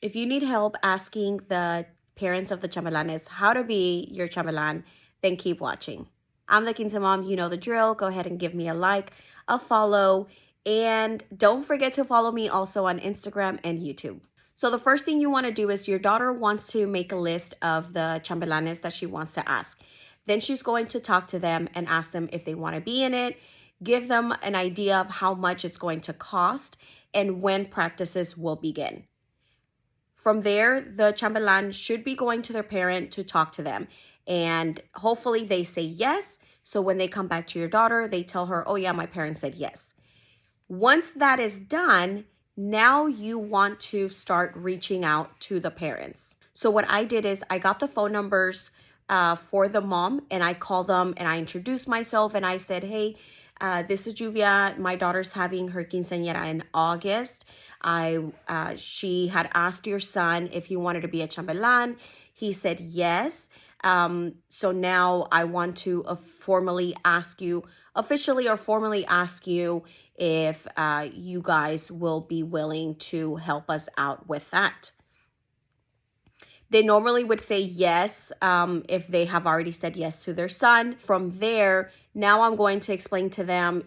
If you need help asking the parents of the chambelanes how to be your chambelan, then keep watching. I'm the Quince mom. You know the drill. Go ahead and give me a like, a follow, and don't forget to follow me also on Instagram and YouTube. So the first thing you want to do is your daughter wants to make a list of the chambelanes that she wants to ask. Then she's going to talk to them and ask them if they want to be in it, give them an idea of how much it's going to cost, and when practices will begin. From there, the chambelan should be going to their parent to talk to them. And hopefully they say yes. So when they come back to your daughter, they tell her, oh yeah, my parents said yes. Once that is done, now you want to start reaching out to the parents. So what I did is I got the phone numbers for the mom, and I called them and I introduced myself and I said, hey, this is Juvia. My daughter's having her quinceañera in August. She had asked your son if he wanted to be a chambelan. He said yes. So now I want to officially ask you if you guys will be willing to help us out with that. They normally would say yes if they have already said yes to their son. From there, now I'm going to explain to them,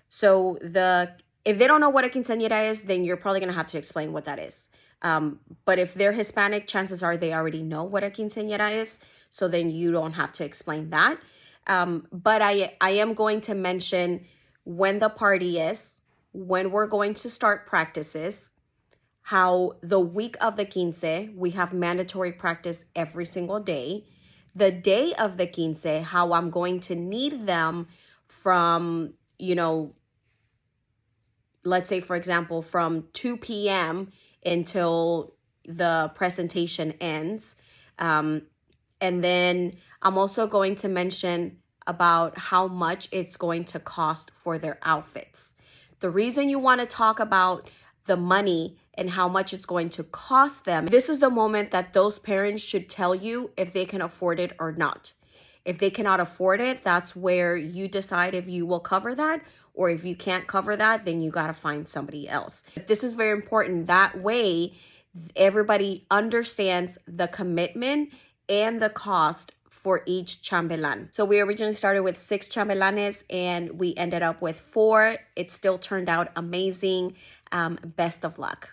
so if they don't know what a quinceañera is, then you're probably going to have to explain what that is. But if they're Hispanic, chances are they already know what a quinceañera is. So then you don't have to explain that. But I am going to mention when the party is, when we're going to start practices, how the week of the quince, we have mandatory practice every single day. The day of the quince, how I'm going to need them from, let's say, for example, from 2 p.m. until the presentation ends. And then I'm also going to mention about how much it's going to cost for their outfits. The reason you want to talk about the money and how much it's going to cost them, this is the moment that those parents should tell you if they can afford it or not. If they cannot afford it, that's where you decide if you will cover that, or if you can't cover that, then you got to find somebody else. This is very important. That way, everybody understands the commitment and the cost for each chambelan. So we originally started with 6 chambelanes and we ended up with 4. It still turned out amazing. Best of luck.